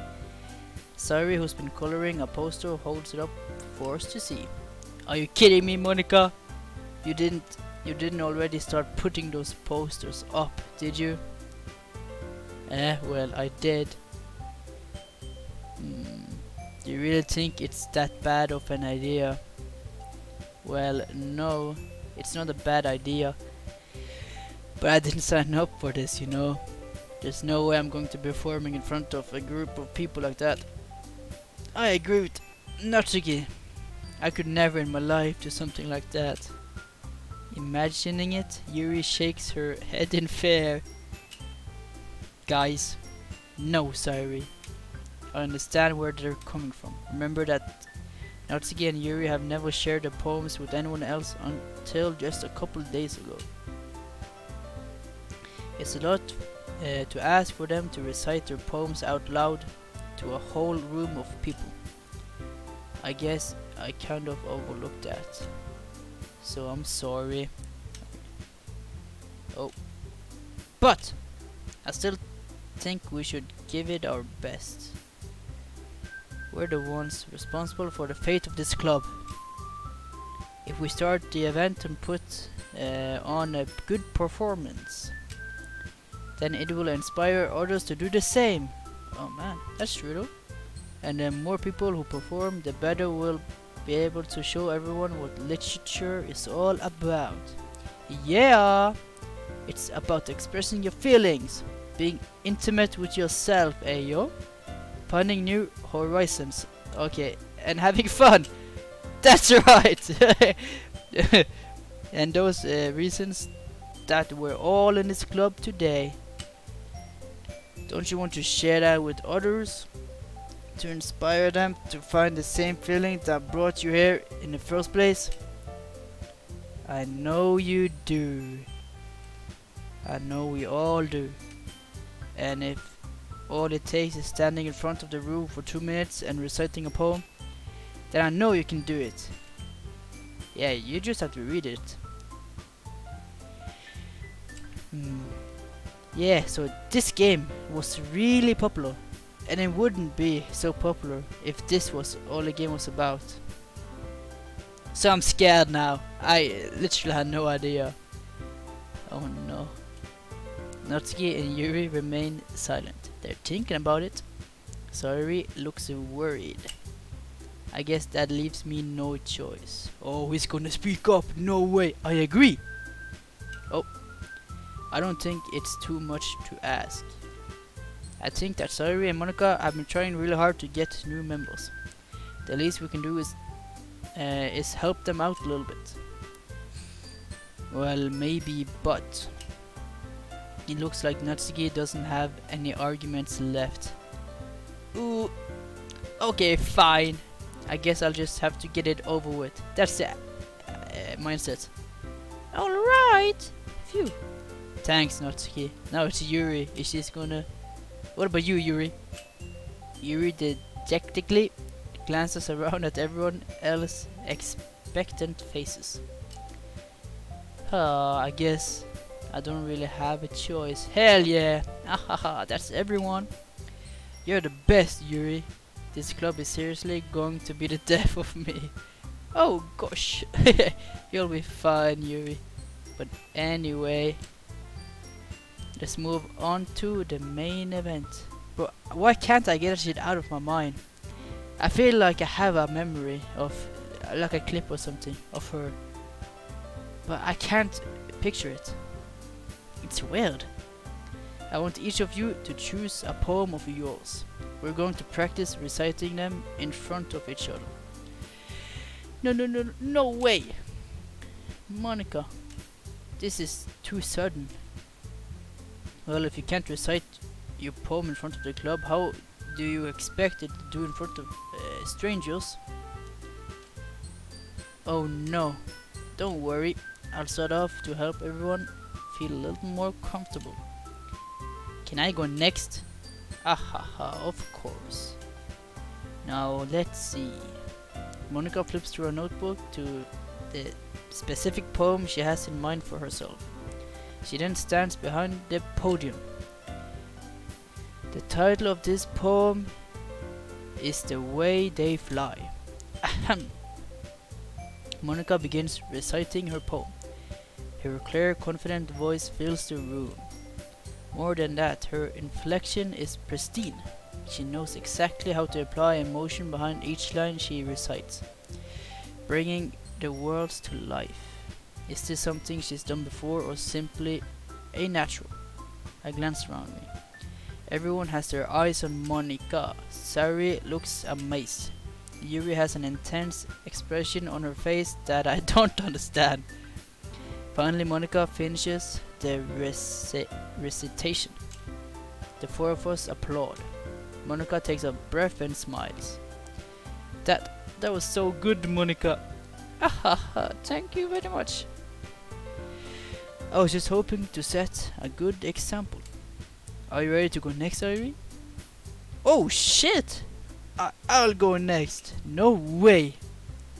Speaker 1: Sari, who's been coloring a poster, holds it up for us to see. Are you kidding me, Monica? You didn't already start putting those posters up, did you? Well, I did. Do you really think it's that bad of an idea? Well, no, it's not a bad idea. But I didn't sign up for this, you know. There's no way I'm going to be performing in front of a group of people like that. I agree with Natsuki. I could never in my life do something like that. Imagining it, Yuri shakes her head in fear. Guys, no, Sayuri. I understand where they're coming from. Remember that Natsuki and Yuri have never shared their poems with anyone else until just a couple days ago. It's a lot to ask for them to recite their poems out loud to a whole room of people. I guess I kind of overlooked that, so I'm sorry. Oh, but I still think we should give it our best. We're the ones responsible for the fate of this club. If we start the event and put on a good performance, then it will inspire others to do the same. Oh man, that's true though. And the more people who perform, the better we'll be able to show everyone what literature is all about. Yeah! It's about expressing your feelings, being intimate with yourself, yo. Finding new horizons, okay, and having fun. That's right! And those reasons that we're all in this club today. Don't you want to share that with others? To inspire them to find the same feeling that brought you here in the first place? I know you do. I know we all do. And if all it takes is standing in front of the room for 2 minutes and reciting a poem, then I know you can do it. Yeah, you just have to read it. Yeah, so this game was really popular, and it wouldn't be so popular if this was all the game was about. So I'm scared now. I literally had no idea. Oh no. Natsuki and Yuri remain silent. They're thinking about it. Sayuri looks worried. I guess that leaves me no choice. Oh, he's gonna speak up. No way. I agree. Oh, I don't think it's too much to ask. I think that Sayuri and Monica have been trying really hard to get new members. The least we can do is help them out a little bit. Well, maybe, but it looks like Natsuki doesn't have any arguments left. Ooh, okay, fine. I guess I'll just have to get it over with. That's the mindset. Alright. Phew. Thanks, Natsuki. Now it's Yuri. Is she's gonna... What about you, Yuri? Yuri dejectedly glances around at everyone else's expectant faces. I guess I don't really have a choice. Hell yeah! Ahaha, that's everyone. You're the best, Yuri. This club is seriously going to be the death of me. Oh gosh. You'll be fine, Yuri. But anyway, let's move on to the main event. Bro, why can't I get that shit out of my mind? I feel like I have a memory of, like a clip or something of her, but I can't picture it. It's weird. I want each of you to choose a poem of yours. We're going to practice reciting them in front of each other. No way! Monica, this is too sudden. Well, if you can't recite your poem in front of the club, how do you expect it to do in front of strangers? Oh no, don't worry. I'll start off to help everyone feel a little more comfortable. Can I go next? Ahaha, of course. Now let's see. Monica flips through her notebook to the specific poem she has in mind for herself. She then stands behind the podium. The title of this poem is The Way They Fly. Ahem. Monica begins reciting her poem. Her clear, confident voice fills the room. More than that, her inflection is pristine. She knows exactly how to apply emotion behind each line she recites, bringing the worlds to life. Is this something she's done before or simply a natural? I glance around me. Everyone has their eyes on Monica. Sayuri looks amazed. Yuri has an intense expression on her face that I don't understand. Finally, Monica finishes the recitation. The four of us applaud. Monica takes a breath and smiles. That was so good, Monica. Ahaha, thank you very much. I was just hoping to set a good example. Are you ready to go next, Irie? Oh shit! I'll go next. No way.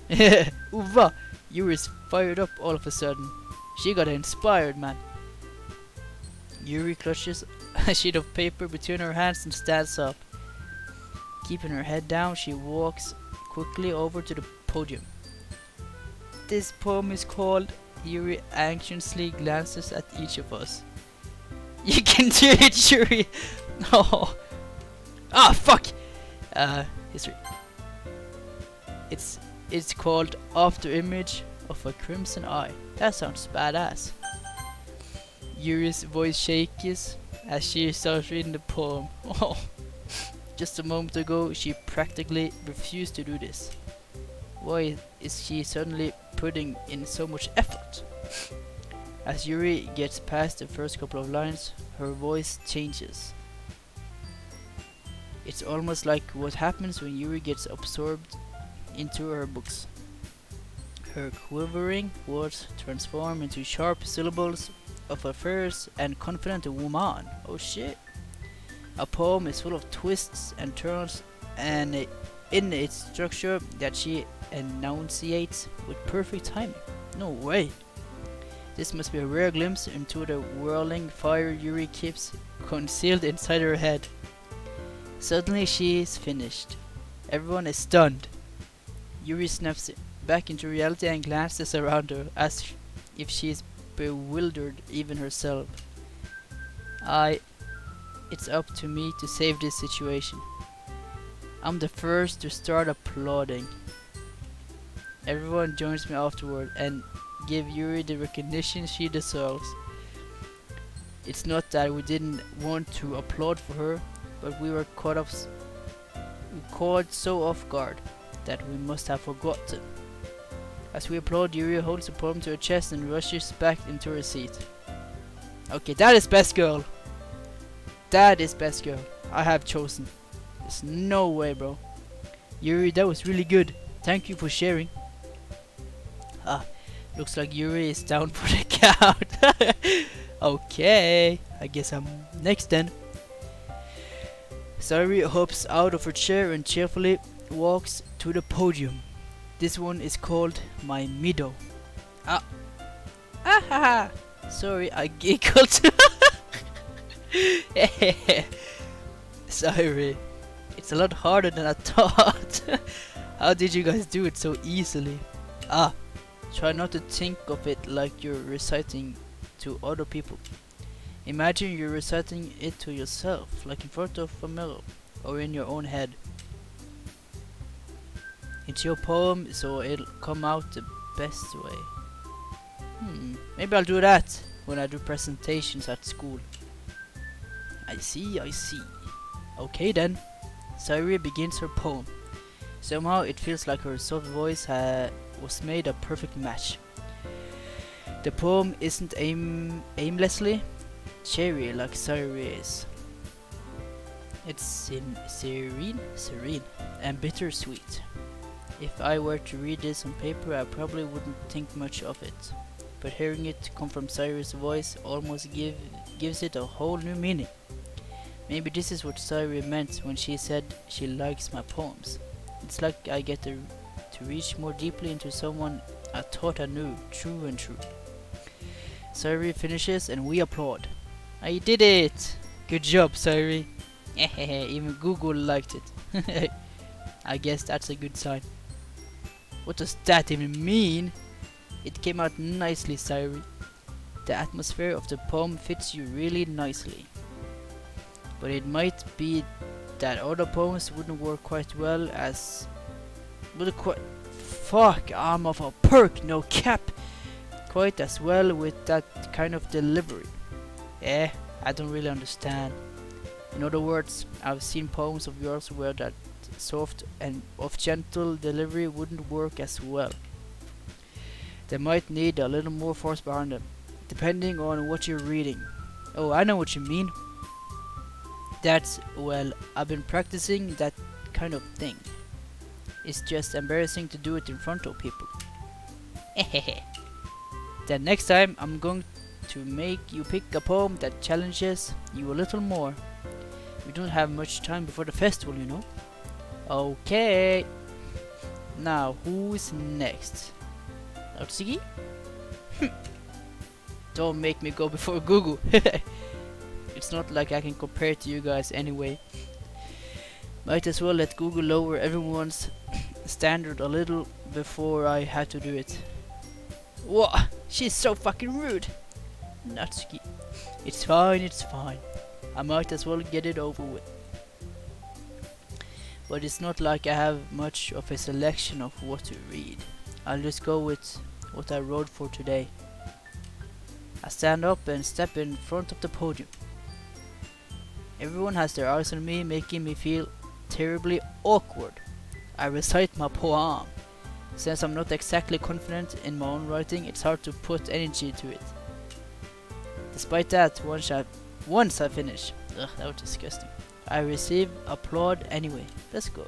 Speaker 1: Uva, Yuri's fired up all of a sudden. She got inspired, man. Yuri clutches a sheet of paper between her hands and stands up. Keeping her head down, she walks quickly over to the podium. This poem is called. Yuri anxiously glances at each of us. You can do it, Yuri! No. Ah, fuck! History. It's called After Image of a Crimson Eye. That sounds badass. Yuri's voice shakes as she starts reading the poem. Oh. Just a moment ago, she practically refused to do this. Why is she suddenly putting in so much effort? As Yuri gets past the first couple of lines, her voice changes. It's almost like what happens when Yuri gets absorbed into her books. Her quivering words transform into sharp syllables of a fierce and confident woman. Oh shit. A poem is full of twists and turns, and in its structure that she enunciates with perfect timing. No way. This must be a rare glimpse into the whirling fire Yuri keeps concealed inside her head. Suddenly she is finished. Everyone is stunned. Yuri snaps back into reality and glances around her as if she is bewildered even herself. It's up to me to save this situation. I'm the first to start applauding. Everyone joins me afterward and give Yuri the recognition she deserves. It's not that we didn't want to applaud for her, but we were caught so off guard that we must have forgotten. As we applaud, Yuri holds the poem to her chest and rushes back into her seat. Okay, that is best girl. That is best girl. I have chosen. There's no way, bro. Yuri, that was really good. Thank you for sharing. Looks like Yuri is down for the count. Okay, I guess I'm next then. Sayuri hops out of her chair and cheerfully walks to the podium. This one is called My Mido. Sorry, I giggled. Sayuri, it's a lot harder than I thought. How did you guys do it so easily? Try not to think of it like you're reciting to other people. Imagine you're reciting it to yourself, like in front of a mirror, or in your own head. It's your poem, so it'll come out the best way. Maybe I'll do that when I do presentations at school. I see. Okay then. Sayuri begins her poem. Somehow it feels like her soft voice was made a perfect match. The poem isn't aimlessly cheery like Sayuri is. It's serene and bittersweet. If I were to read this on paper, I probably wouldn't think much of it. But hearing it come from Sayuri's voice almost gives it a whole new meaning. Maybe this is what Sayuri meant when she said she likes my poems. It's like I get to reach more deeply into someone I thought I knew, true and true. Sayuri finishes and we applaud. I did it! Good job, Sayuri. Even Google liked it. I guess that's a good sign. What does that even mean? It came out nicely, Sayuri. The atmosphere of the poem fits you really nicely. But it might be that other poems wouldn't work quite well as... Fuck, I'm of a perk, no cap! Quite as well with that kind of delivery. I don't really understand. In other words, I've seen poems of yours where that soft and of gentle delivery wouldn't work as well. They might need a little more force behind them, depending on what you're reading. Oh, I know what you mean. Well, I've been practicing that kind of thing. It's just embarrassing to do it in front of people. Then next time I'm going to make you pick a poem that challenges you a little more. We don't have much time before the festival, you know. Okay. Now, who's next? Natsuki? Don't make me go before Google. It's not like I can compare to you guys anyway. Might as well let Google lower everyone's standard a little before I had to do it. Whoa, she's so fucking rude. Natsuki. It's fine, it's fine. I might as well get it over with. But it's not like I have much of a selection of what to read. I'll just go with what I wrote for today. I stand up and step in front of the podium. Everyone has their eyes on me, making me feel terribly awkward. I recite my poem. Since I'm not exactly confident in my own writing, it's hard to put energy to it. Despite that, once I finish, ugh, that was disgusting, I receive applaud anyway. Let's go.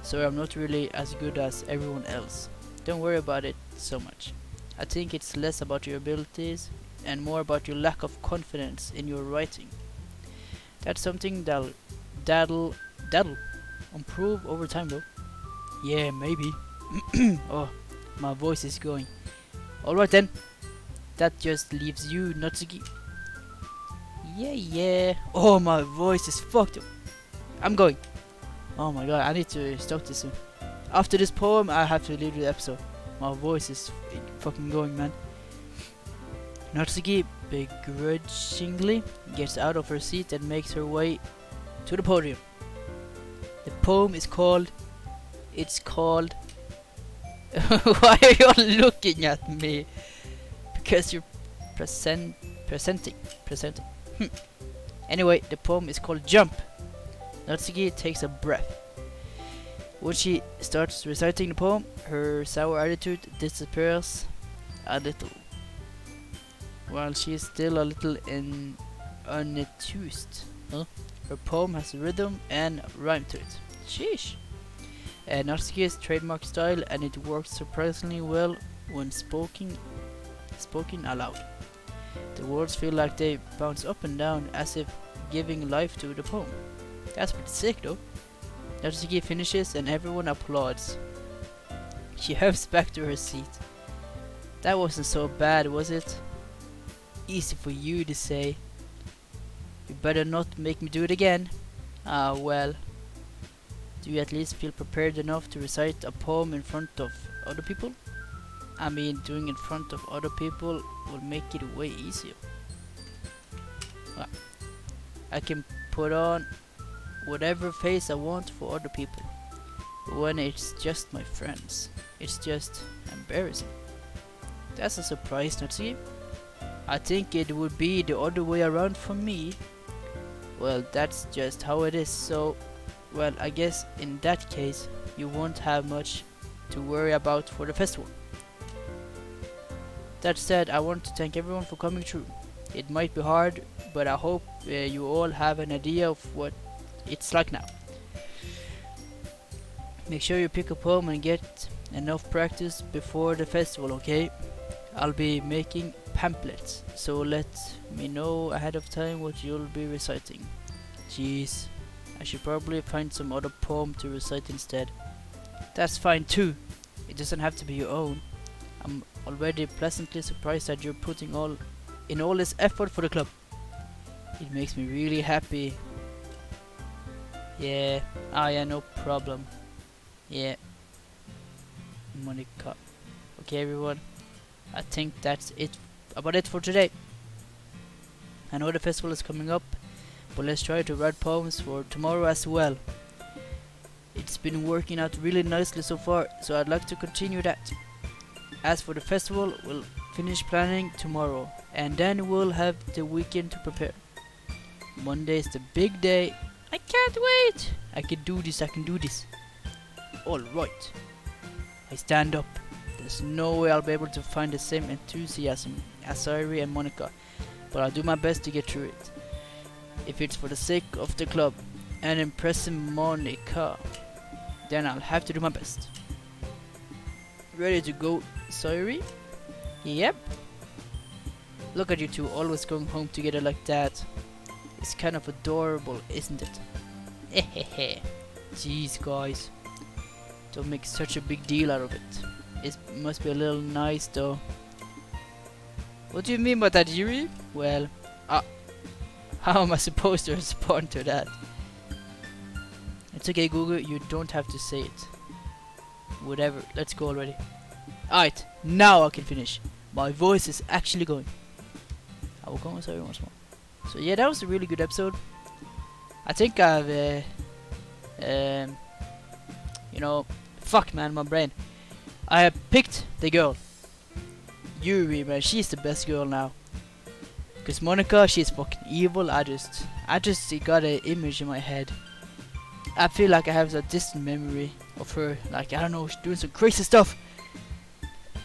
Speaker 1: So I'm not really as good as everyone else. Don't worry about it so much. I think it's less about your abilities and more about your lack of confidence in your writing. That's something that'll improve over time though. Yeah, maybe. Oh, my voice is going. Alright then. That just leaves you, Natsuki. Yeah. Oh, my voice is fucked up. I'm going. Oh my god, I need to stop this soon. After this poem, I have to leave the episode. My voice is fucking going, man. Natsuki begrudgingly gets out of her seat and makes her way to the podium. The poem is called... Why are you all looking at me? Because you're presenting. Anyway, the poem is called Jump. Natsuki takes a breath. When she starts reciting the poem, her sour attitude disappears a little. While she is still a little unenthused. Her poem has rhythm and rhyme to it. Sheesh. Natsuki's trademark style, and it works surprisingly well when spoken aloud. The words feel like they bounce up and down as if giving life to the poem. That's pretty sick though. Natsuki finishes and everyone applauds. She hurries back to her seat. That wasn't so bad, was it? Easy for you to say. You better not make me do it again. Ah, well. Do you at least feel prepared enough to recite a poem in front of other people? I mean, doing it in front of other people will make it way easier. Well, I can put on whatever face I want for other people. But when it's just my friends, it's just embarrassing. That's a surprise, Natsuki. I think it would be the other way around for me. Well, that's just how it is, so... Well, I guess in that case, you won't have much to worry about for the festival. That said, I want to thank everyone for coming through. It might be hard, but I hope you all have an idea of what it's like now. Make sure you pick a poem and get enough practice before the festival, okay? I'll be making pamphlets, so let me know ahead of time what you'll be reciting. Jeez. I should probably find some other poem to recite instead. That's fine too. It doesn't have to be your own. I'm already pleasantly surprised that you're putting all this effort for the club. It makes me really happy. Yeah. Ah yeah, no problem. Yeah. Monica. Okay everyone. I think that's about it for today. I know the festival is coming up, but let's try to write poems for tomorrow as well. It's been working out really nicely so far, so I'd like to continue that. As for the festival, we'll finish planning tomorrow, and then we'll have the weekend to prepare. Monday is the big day. I can't wait! I can do this. Alright. I stand up. There's no way I'll be able to find the same enthusiasm as Sayuri and Monica, but I'll do my best to get through it. If it's for the sake of the club and impressing Monica, then I'll have to do my best. Ready to go, Sayuri? Yep. Look at you two always going home together like that. It's kind of adorable, isn't it? Hehehe. Jeez, guys. Don't make such a big deal out of it. It must be a little nice, though. What do you mean by that, Yuri? Well, how am I supposed to respond to that? It's okay, Google. You don't have to say it. Whatever. Let's go already. Alright, now I can finish. My voice is actually going. I will go sorry once more. So yeah, that was a really good episode. I think I've you know, fuck man, my brain. I have picked the girl. Yuri, man, she's the best girl now. Cause Monica, she's fucking evil. I just got an image in my head. I feel like I have a distant memory of her. Like, I don't know, she's doing some crazy stuff.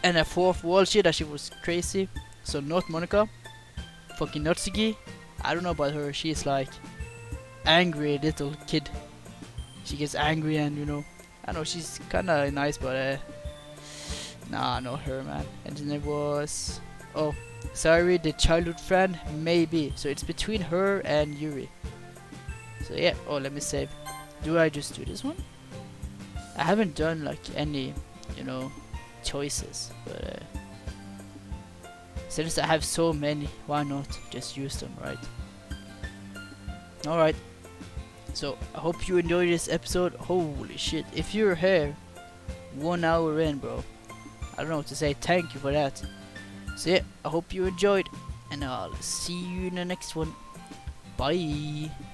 Speaker 1: And a fourth wall shit, that she was crazy. So not Monica. Fucking Natsuki. I don't know about her. She's like angry little kid. She gets angry and, you know, I know she's kinda nice, but nah, not her, man. And then there was, oh, sorry, the childhood friend, maybe. So it's between her and Yuri. So yeah, oh, let me save. Do I just do this one? I haven't done like any, you know, choices, but since I have so many, why not just use them, right? Alright, so I hope you enjoyed this episode. Holy shit, if you're here 1 hour in, bro, I don't know what to say. Thank you for that. So yeah, I hope you enjoyed, and I'll see you in the next one. Bye.